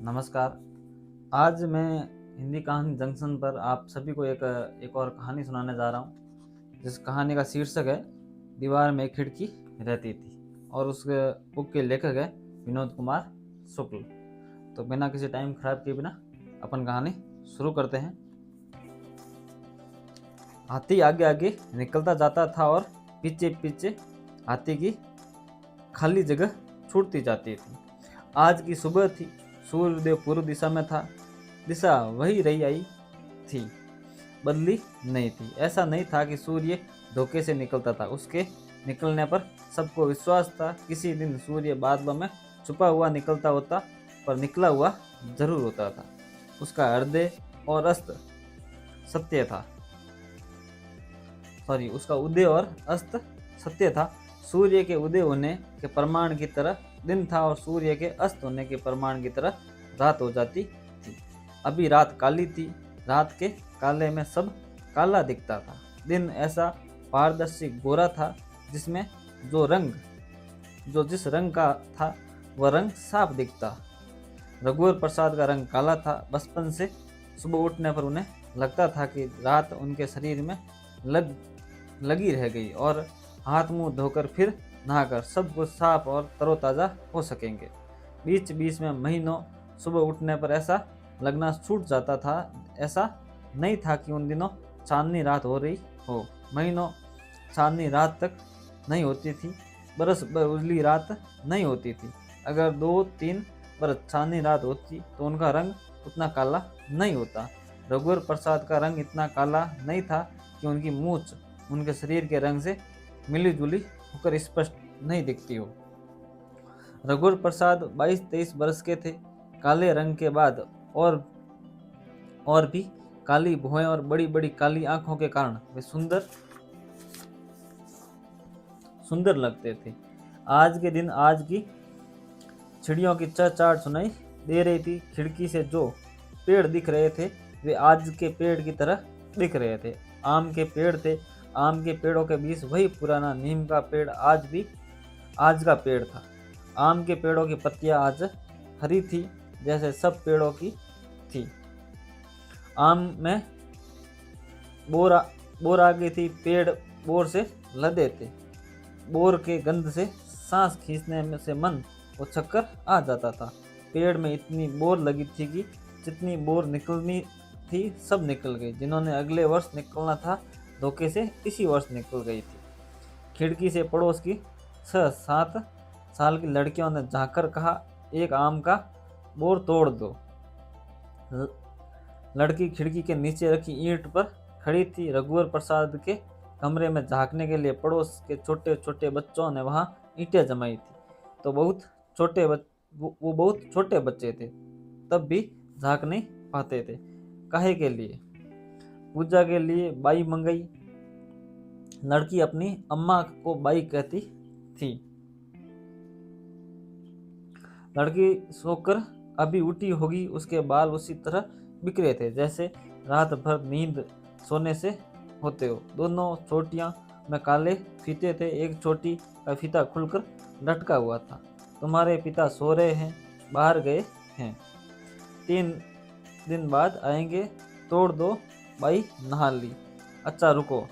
नमस्कार। आज मैं हिंदी कहानी जंक्शन पर आप सभी को एक और कहानी सुनाने जा रहा हूँ, जिस कहानी का शीर्षक है दीवार में एक खिड़की रहती थी और उस बुक के लेखक है विनोद कुमार शुक्ल। तो बिना किसी टाइम खराब किए बिना अपन कहानी शुरू करते हैं। हाथी आगे आगे निकलता जाता था और पीछे पीछे हाथी की खाली जगह छूटती जाती थी। आज की सुबह थी, सूर्योदय पूर्व दिशा में था। दिशा वही रही आई थी, बदली नहीं थी। ऐसा नहीं था कि सूर्य धोखे से निकलता था, उसके निकलने पर सबको विश्वास था किसी दिन सूर्य बादलों में छुपा हुआ निकलता होता, पर निकला हुआ जरूर होता था। उसका हृदय और अस्त सत्य था, उसका उदय और अस्त सत्य था। सूर्य के उदय होने के प्रमाण की तरह दिन था और सूर्य के अस्त होने के प्रमाण की तरह रात हो जाती थी। अभी रात काली थी, रात के काले में सब काला दिखता था। दिन ऐसा पारदर्शी गोरा था जिसमें जिस रंग का था वह रंग साफ दिखता। रघुवर प्रसाद का रंग काला था। बचपन से सुबह उठने पर उन्हें लगता था कि रात उनके शरीर में लगी रह गई और हाथ मुंह धोकर फिर नहाकर सब कुछ साफ और तरोताज़ा हो सकेंगे। बीच बीच में महीनों सुबह उठने पर ऐसा लगना छूट जाता था। ऐसा नहीं था कि उन दिनों चांदनी रात हो रही हो। महीनों चांदनी रात तक नहीं होती थी, बरस भर उजली रात नहीं होती थी। अगर 2-3 बरस चांदनी रात होती तो उनका रंग उतना काला नहीं होता। रघुवर प्रसाद का रंग इतना काला नहीं था कि उनकी मूंछ उनके शरीर के रंग से मिली जुली होकर स्पष्ट नहीं दिखती हो। रघुवर प्रसाद 22-23 वर्ष के थे। काले रंग के बाद और भी काली भौहें और बड़ी बड़ी काली आंखों के कारण वे सुंदर लगते थे। आज के दिन आज की चिड़ियों की चहचहाट सुनाई दे रही थी। खिड़की से जो पेड़ दिख रहे थे वे आज के पेड़ की तरह दिख रहे थे। आम के पेड़ थे, आम के पेड़ों के बीच वही पुराना नीम का पेड़ आज का पेड़ था। आम के पेड़ों की पत्तियां आज हरी थी जैसे सब पेड़ों की थी। आम में बोर आ गई थी, पेड़ बोर से लदे थे। बोर के गंध से सांस खींचने में से मन को चक्कर आ जाता था। पेड़ में इतनी बोर लगी थी कि जितनी बोर निकलनी थी सब निकल गई। जिन्होंने अगले वर्ष निकलना था धोखे से इसी वर्ष निकल गई थी। खिड़की से पड़ोस की 6-7 साल की लड़कियों ने झांककर कहा, एक आम का बोर तोड़ दो। लड़की खिड़की के नीचे रखी ईंट पर खड़ी थी। रघुवर प्रसाद के कमरे में झांकने के लिए पड़ोस के छोटे छोटे बच्चों ने वहां ईंटें जमाई थी। तो बहुत छोटे बच्चे थे, तब भी झांक नहीं पाते थे। काहे के लिए? पूजा के लिए बाई मंगाई। लड़की अपनी अम्मा को बाई कहती थी। लड़की सोकर अभी उठी होगी, उसके बाल उसी तरह बिखरे थे जैसे रात भर नींद सोने से होते हो। दोनों चोटियां में काले फीते थे, एक चोटी का फीता खुलकर लटका हुआ था। तुम्हारे पिता सो रहे हैं, बाहर गए हैं, 3 दिन बाद आएंगे, तोड़ दो। बाई नहा ली। अच्छा रुको।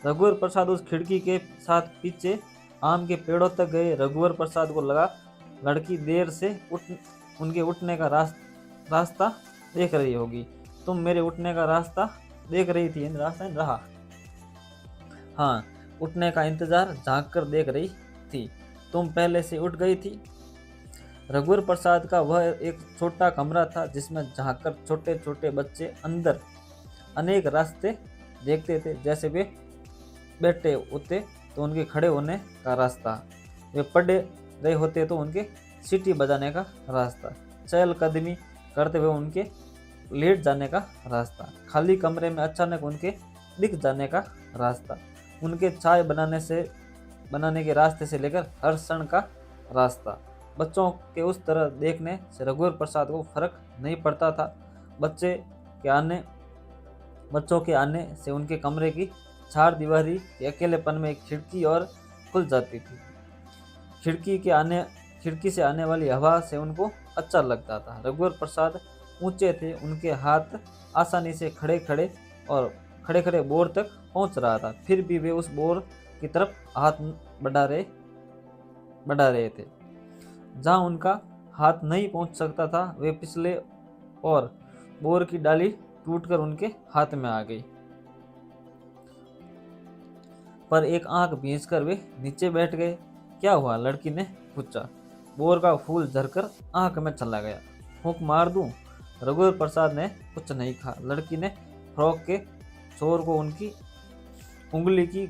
रघुवर प्रसाद उस खिड़की के साथ पीछे आम के पेड़ों तक गए। रघुवर प्रसाद को लगा लड़की देर से उनके उठने का रास्ता देख रही होगी। तुम मेरे उठने का रास्ता देख रही थी? रास्ता नहीं रहा। हाँ, उठने का इंतजार झांक कर देख रही थी। तुम पहले से उठ गई थी। रघुवर प्रसाद का वह एक छोटा कमरा था जिसमें झांककर छोटे छोटे बच्चे अंदर अनेक रास्ते देखते थे। जैसे वे बैठे होते तो उनके खड़े होने का रास्ता, वे पढ़े रहे होते तो उनके सीटी बजाने का रास्ता, चहलकदमी करते हुए उनके लेट जाने का रास्ता, खाली कमरे में अचानक उनके दिख जाने का रास्ता, उनके चाय बनाने के रास्ते से लेकर हर क्षण का रास्ता। बच्चों के उस तरह देखने से रघुवर प्रसाद को फर्क नहीं पड़ता था। बच्चों के आने से उनके कमरे की चार दीवारी के अकेलेपन में एक खिड़की और खुल जाती थी। खिड़की से आने वाली हवा से उनको अच्छा लगता था। रघुवर प्रसाद ऊंचे थे, उनके हाथ आसानी से खड़े खड़े बोर तक पहुंच रहा था, फिर भी वे उस बोर की तरफ हाथ बढ़ा रहे थे। जहां उनका हाथ नहीं पहुंच सकता था, वे पिछले और बोर की डाली टूटकर उनके हाथ में आ गई। पर एक आंख भींचकर वे नीचे बैठ गए। क्या हुआ? लड़की ने पूछा। बोर का फूल झरकर आंख में चला गया। फूंक मार दूं? रघुवर प्रसाद ने कुछ नहीं कहा। लड़की ने फ्रॉक के छोर को उनकी उंगली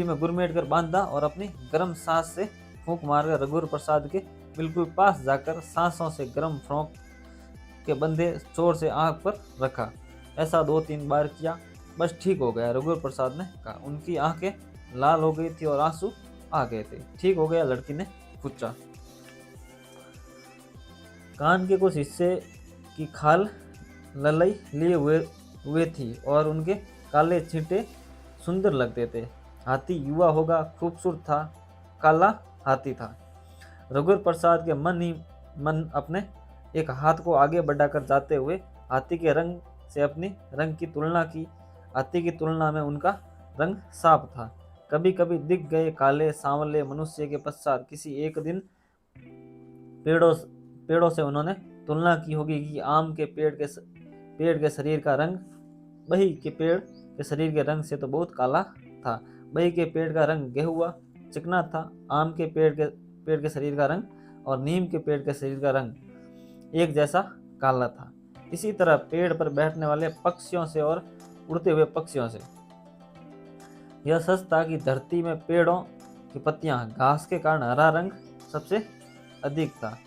में गुरमेट कर बांधा और अपनी गर्म सांस से फूंक मारकर रघुवर प्रसाद के बिल्कुल पास जाकर सांसों से गर्म फ्रॉक के बंधे चोर से आंख पर रखा। ऐसा 2-3 बार किया, बस ठीक हो गया, रघुवर प्रसाद ने कहा। उनकी आंखें लाल हो गई थी और आंसू आ गए थे। ठीक हो गया? लड़की ने पूछा। कान के कुछ हिस्से की खाल ललई लिए हुए थी और उनके काले छींटे सुंदर लगते थे। हाथी युवा होगा, खूबसूरत था, काला हाथी था। रघुवर प्रसाद के मन अपने एक हाथ को आगे बढ़ाकर जाते हुए हाथी के रंग से अपनी रंग की तुलना की। हाथी की तुलना में उनका रंग साफ था। कभी कभी दिख गए काले सांवले मनुष्य के पश्चात किसी एक दिन पेड़ों से उन्होंने तुलना की होगी कि आम के पेड़ के शरीर का रंग बही के पेड़ के शरीर के रंग से तो बहुत काला था। बही के पेड़ का रंग गेहुआ चिकना था। आम के पेड़ के शरीर का रंग और नीम के पेड़ के शरीर का रंग एक जैसा काला था। इसी तरह पेड़ पर बैठने वाले पक्षियों से और उड़ते हुए पक्षियों से यह सच था कि धरती में पेड़ों की पत्तियां घास के कारण हरा रंग सबसे अधिक था।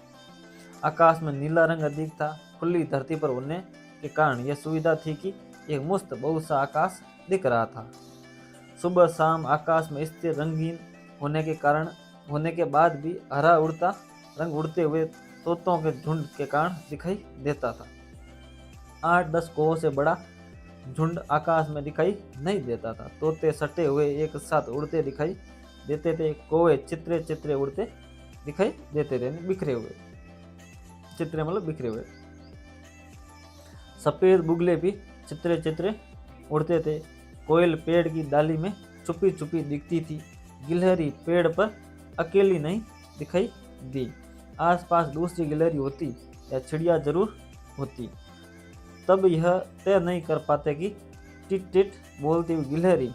आकाश में नीला रंग अधिक था। खुली धरती पर होने के कारण यह सुविधा थी कि एक मुफ्त बहुत सा आकाश दिख रहा था। सुबह शाम आकाश में स्थिर रंगीन होने के बाद भी हरा उड़ता रंग उड़ते हुए तोतों के झुंड के कारण दिखाई देता था। 8-10 कौओं से बड़ा झुंड आकाश में दिखाई नहीं देता था। तोते सटे हुए एक साथ उड़ते दिखाई देते थे। कौवे चित्रे चित्रे उड़ते दिखाई देते थे, बिखरे हुए। चित्रे मतलब बिखरे हुए। सफेद बुगले भी चित्रे चित्रे उड़ते थे। कोयल पेड़ की डाली में छुपी छुपी दिखती थी। गिलहरी पेड़ पर अकेली नहीं दिखाई दी। आसपास दूसरी गिलहरी होती या चिड़िया जरूर होती, तब यह तय नहीं कर पाते कि टिट टिट बोलती हुई गिलहरी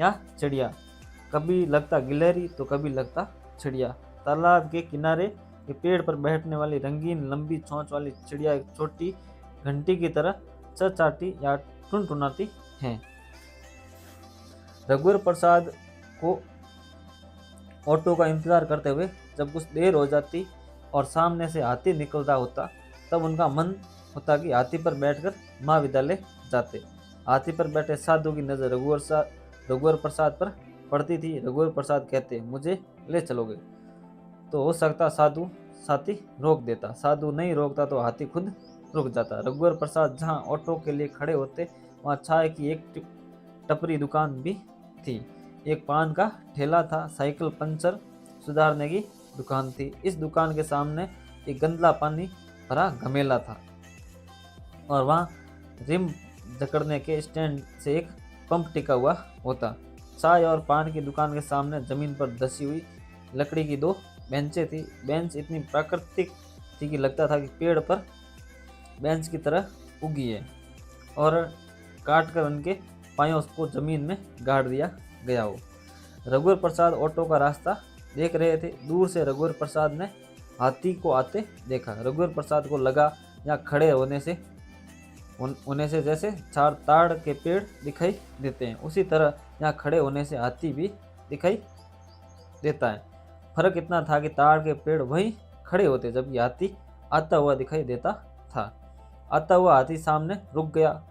या चिड़िया। कभी लगता गिलहरी तो कभी लगता चिड़िया। तालाब के किनारे के पेड़ पर बैठने वाली रंगीन लंबी चोंच वाली चिड़िया एक छोटी घंटी की तरह चचाती या टुनटुनाती है। रघुवर प्रसाद को ऑटो का इंतजार करते हुए जब कुछ देर हो जाती और सामने से हाथी निकलता होता, तब उनका मन होता कि हाथी पर बैठकर महाविद्यालय जाते। हाथी पर बैठे साधु की नजर रघुवर प्रसाद पर पड़ती थी। रघुवर प्रसाद कहते, मुझे ले चलोगे? तो हो सकता साथी रोक देता। साधु नहीं रोकता तो हाथी खुद रुक जाता। रघुवर प्रसाद जहाँ ऑटो के लिए खड़े होते वहाँ चाय की एक टपरी दुकान भी थी। एक पान का ठेला था। साइकिल पंचर सुधारने की दुकान थी। इस दुकान के सामने एक गंदला पानी भरा घमेला था और वहाँ रिम जकड़ने के स्टैंड से एक पंप टिका हुआ होता। चाय और पान की दुकान के सामने जमीन पर धसी हुई लकड़ी की 2 बेंचें थी। बेंच इतनी प्राकृतिक थी कि लगता था कि पेड़ पर बेंच की तरह उगी है और काटकर उनके पायों को जमीन में गाड़ दिया गया हो। रघुवर प्रसाद ऑटो का रास्ता देख रहे थे। दूर से रघुवर प्रसाद ने हाथी को आते देखा। रघुवर प्रसाद को लगा यहाँ खड़े होने से जैसे 4 ताड़ के पेड़ दिखाई देते हैं, उसी तरह यहाँ खड़े होने से हाथी भी दिखाई देता है। फर्क इतना था कि ताड़ के पेड़ वहीं खड़े होते जबकि हाथी आता हुआ दिखाई देता था। आता हुआ हाथी सामने रुक गया।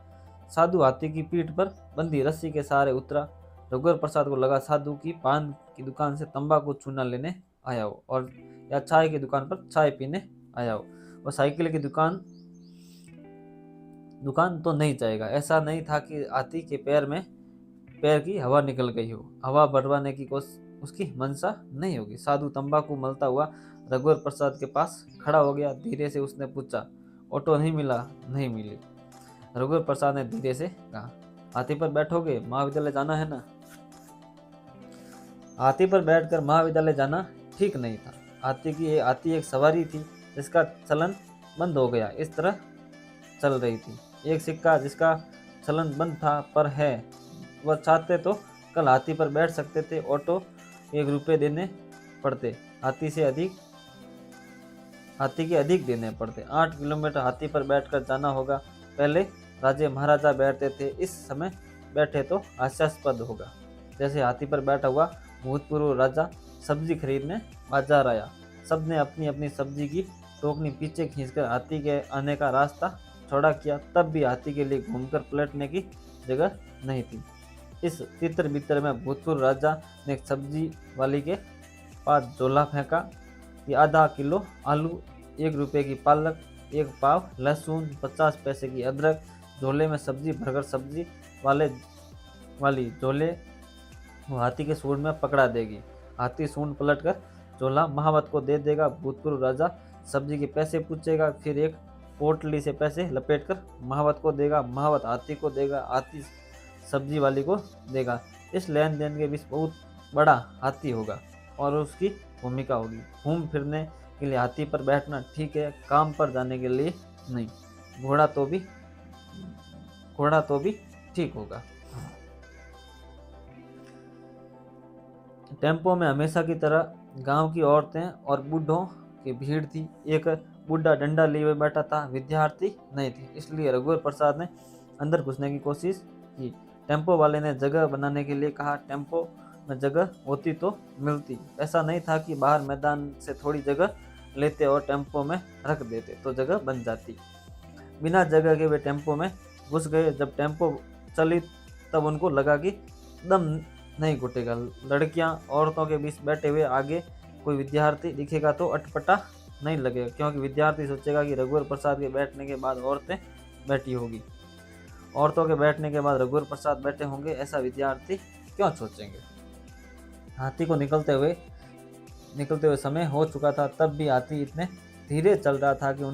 साधु हाथी की पीठ पर बंधी रस्सी के सहारे उतरा। रघुवर प्रसाद को लगा साधु की पान की दुकान से तंबाकू चूना लेने आया हो और या चाय की दुकान पर चाय पीने आया हो। और साइकिल की दुकान तो नहीं जाएगा। ऐसा नहीं था कि हाथी के पैर की हवा निकल गई हो। हवा बढ़वाने की उसकी मंशा नहीं होगी। साधु तंबाकू मलता हुआ रघुवर प्रसाद के पास खड़ा हो गया। धीरे से उसने पूछा, ऑटो नहीं मिला? नहीं मिली। रघुवर प्रसाद ने धीरे से कहा, हाथी पर बैठोगे? महाविद्यालय जाना है ना। हाथी पर बैठकर महाविद्यालय जाना ठीक नहीं था। हाथी एक सवारी थी जिसका चलन बंद हो गया। इस तरह चल रही थी। एक सिक्का जिसका चलन बंद था पर है। वह चाहते तो कल हाथी पर बैठ सकते थे। ऑटो 1 रुपये देने पड़ते। हाथी के अधिक देने पड़ते। 8 किलोमीटर हाथी पर बैठकर जाना होगा। पहले राजे महाराजा बैठते थे, इस समय बैठे तो हास्यास्पद होगा। जैसे हाथी पर बैठा हुआ भूतपूर्व राजा सब्जी खरीदने बाजार आया। सबने अपनी अपनी सब्जी की टोकनी पीछे खींचकर हाथी के आने का रास्ता चौड़ा किया। तब भी हाथी के लिए घूमकर पलटने की जगह नहीं थी। इस तितर बितर में भूतपूर्व राजा ने एक सब्जी वाली के पास झोला फेंका कि आधा किलो आलू, 1 रुपये की पालक, 1 पाव लहसुन, 50 पैसे की अदरक। झोले में सब्जी भरकर सब्जी वाली झोले वो हाथी के सूंड में पकड़ा देगी। हाथी सूंड पलटकर झोला महावत को दे देगा। भूतपूर्व राजा सब्जी के पैसे पूछेगा, फिर एक पोटली से पैसे लपेटकर महावत को देगा। महावत हाथी को देगा, हाथी सब्जी वाली को देगा। इस लेन देन के बीच बहुत बड़ा हाथी होगा और उसकी भूमिका होगी। घूम फिरने के लिए हाथी पर बैठना ठीक है, काम पर जाने के लिए नहीं। घोड़ा तो भी ठीक होगा। टेम्पो में हमेशा की तरह गांव की औरतें और बूढ़ों की भीड़ थी। एक बूढ़ा डंडा लिए हुए बैठा था। विद्यार्थी नहीं थे, इसलिए रघुवर प्रसाद ने अंदर घुसने की कोशिश की। टेम्पो वाले ने जगह बनाने के लिए कहा। टेम्पो में जगह होती तो मिलती। ऐसा नहीं था कि बाहर मैदान से थोड़ी जगह लेते और टेम्पो में रख देते तो जगह बन जाती। बिना जगह के वे टेम्पो में घुस गए। जब टेम्पो चली तब उनको लगा कि दम नहीं घुटेगा। लड़कियां औरतों के बीच बैठे हुए आगे कोई विद्यार्थी दिखेगा तो अटपटा नहीं लगेगा, क्योंकि विद्यार्थी सोचेगा कि रघुवर प्रसाद के बैठने के बाद औरतें बैठी होगी। औरतों के बैठने के बाद रघुवर प्रसाद बैठे होंगे, ऐसा विद्यार्थी क्यों सोचेंगे। हाथी को निकलते हुए समय हो चुका था। तब भी हाथी इतने धीरे चल रहा था कि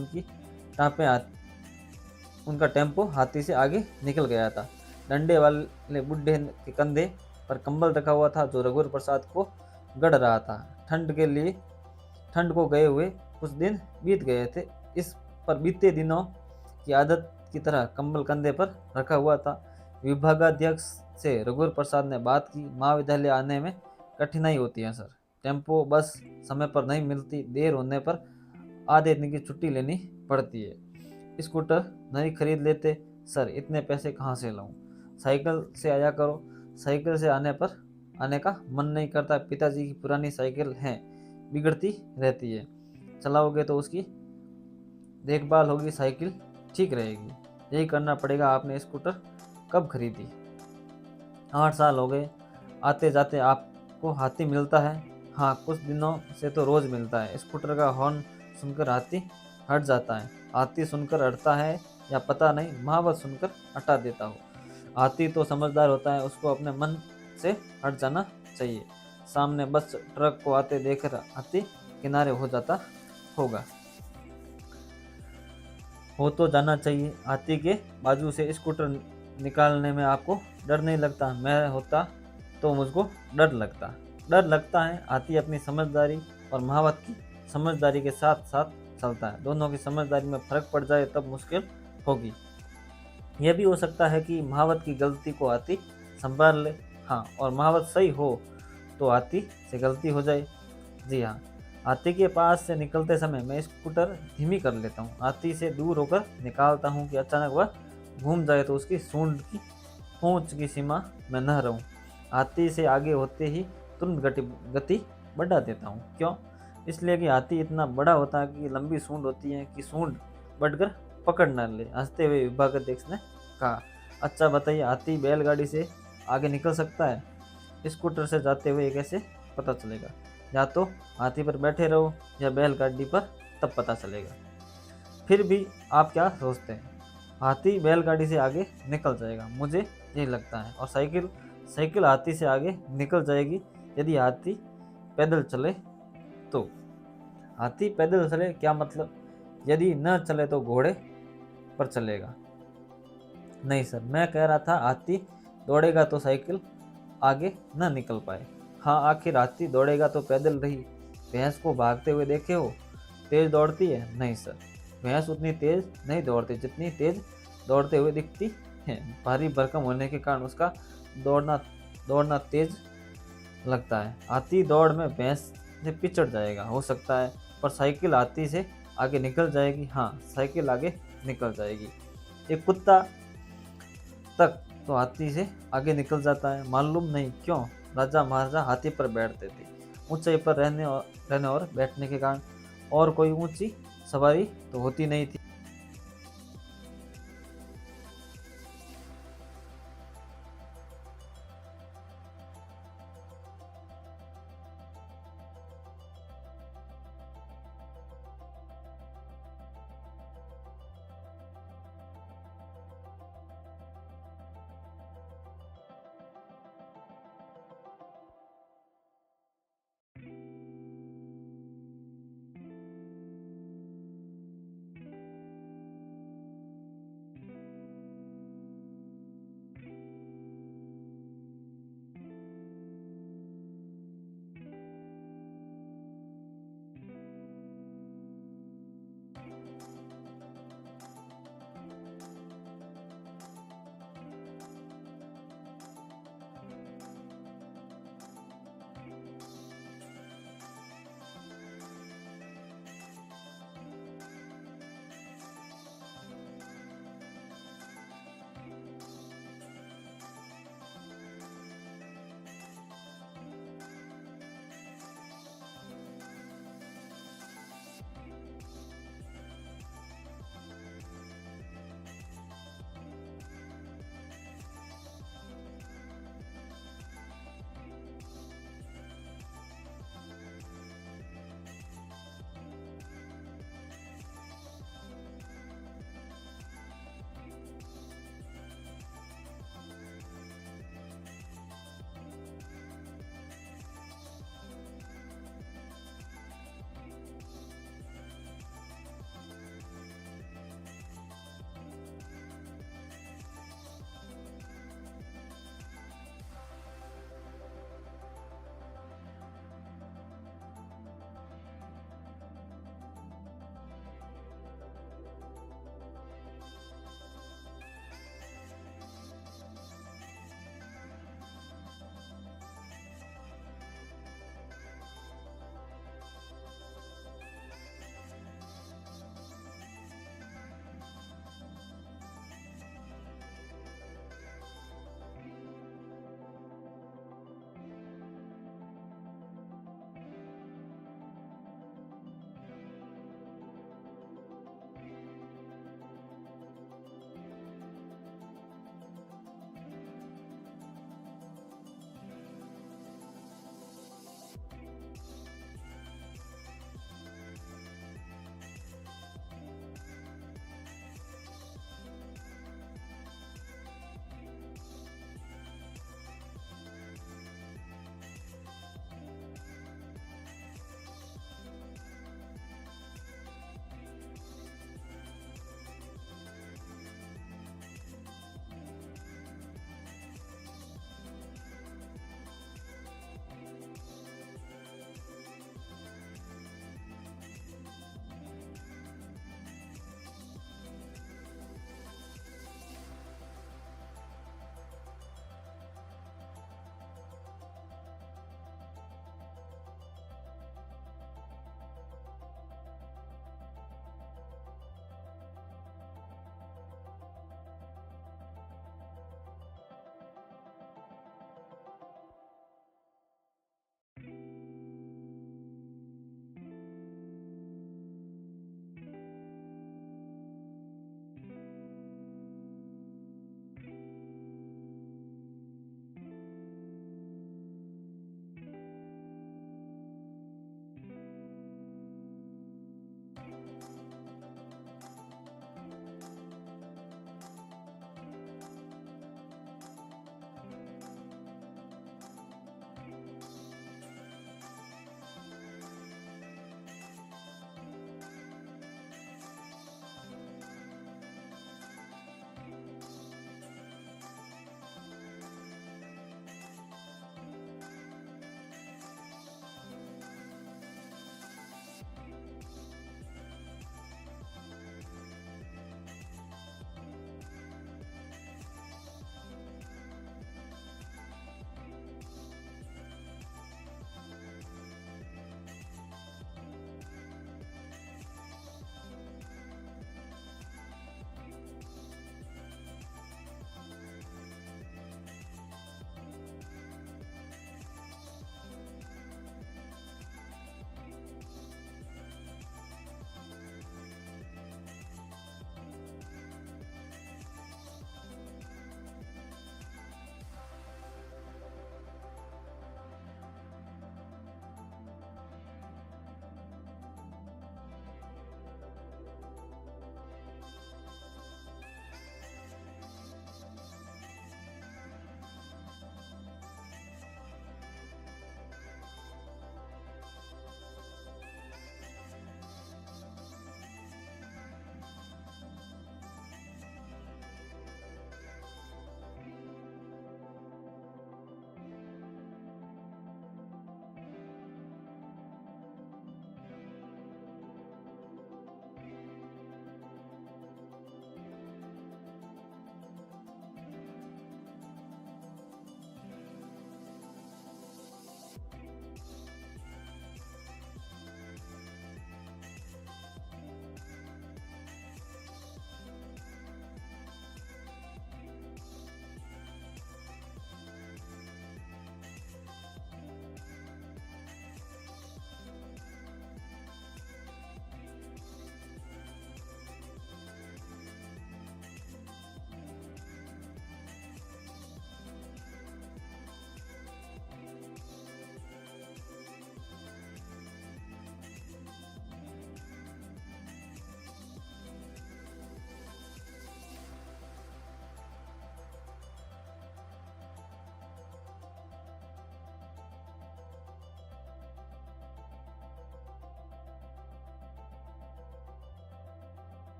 उनका टेम्पो हाथी से आगे निकल गया था। डंडे वाले बुढ़े के कंधे पर कंबल रखा हुआ था जो रघुवर प्रसाद को गड़ रहा था। ठंड को गए हुए कुछ दिन बीत गए थे। इस पर बीते दिनों की आदत की तरह कंबल कंधे पर रखा हुआ था। विभागाध्यक्ष से रघुवर प्रसाद ने बात की। महाविद्यालय आने में कठिनाई होती है सर। टेम्पो बस समय पर नहीं मिलती। देर होने पर आधे दिन की छुट्टी लेनी पड़ती है। स्कूटर नहीं खरीद लेते सर, इतने पैसे कहाँ से लाऊं। साइकिल से आया करो। साइकिल से आने का मन नहीं करता। पिताजी की पुरानी साइकिल है, बिगड़ती रहती है। चलाओगे तो उसकी देखभाल होगी, साइकिल ठीक रहेगी। यही करना पड़ेगा। आपने स्कूटर कब खरीदी? 8 साल हो गए। आते जाते आपको हाथी मिलता है? हाँ, कुछ दिनों से तो रोज मिलता है। स्कूटर का हॉर्न सुनकर हाथी हट जाता है। हाथी सुनकर हटता है या पता नहीं, महावत सुनकर हटा देता हो। हाथी तो समझदार होता है, उसको अपने मन से हट जाना चाहिए। सामने बस ट्रक को आते देखकर हाथी किनारे हो जाता होगा। हो तो जाना चाहिए। हाथी के बाजू से स्कूटर निकालने में आपको डर नहीं लगता? मैं होता तो मुझको डर लगता है। हाथी अपनी समझदारी और महावत की समझदारी के साथ साथ चलता है। दोनों की समझदारी में फर्क पड़ जाए तब मुश्किल होगी। यह भी हो सकता है कि महावत की गलती को हाथी संभाल ले। हाँ, और महावत सही हो तो हाथी से गलती हो जाए। जी हाँ, हाथी के पास से निकलते समय मैं स्कूटर धीमी कर लेता हूँ। हाथी से दूर होकर निकालता हूँ कि अचानक वह घूम जाए तो उसकी सूंड की पूंछ की सीमा में न रहूँ। हाथी से आगे होते ही तुरंत गति बढ़ा देता हूँ। क्यों? इसलिए कि हाथी इतना बड़ा होता है कि लंबी सूंड होती है कि सूंड बढ़कर पकड़ न ले। हंसते हुए विभागाध्यक्ष ने कहा, अच्छा बताइए, हाथी बैलगाड़ी से आगे निकल सकता है? स्कूटर से जाते हुए कैसे पता चलेगा? या तो हाथी पर बैठे रहो या बैलगाड़ी पर, तब पता चलेगा। फिर भी आप क्या सोचते हैं? हाथी बैलगाड़ी से आगे निकल जाएगा, मुझे यही लगता है। और साइकिल हाथी से आगे निकल जाएगी यदि हाथी पैदल चले तो। हाथी पैदल चले क्या मतलब? यदि न चले तो घोड़े पर चलेगा। नहीं सर, मैं कह रहा था हाथी दौड़ेगा तो साइकिल आगे न निकल पाए। हाँ, आखिर हाथी दौड़ेगा तो पैदल रही। भैंस को भागते हुए देखे हो? तेज दौड़ती है? नहीं सर, भैंस उतनी तेज नहीं दौड़ती जितनी तेज दौड़ते हुए दिखती है। भारी भरकम होने के कारण उसका दौड़ना दौड़ना तेज लगता है। हाथी दौड़ में भैंस से पिछड़ जाएगा हो सकता है, पर साइकिल हाथी से आगे निकल जाएगी। हाँ, साइकिल आगे निकल जाएगी। एक कुत्ता तक तो हाथी से आगे निकल जाता है। मालूम नहीं क्यों राजा महाराजा हाथी पर बैठते थे। ऊंचाई पर रहने और बैठने के कारण, और कोई ऊंची सवारी तो होती नहीं थी।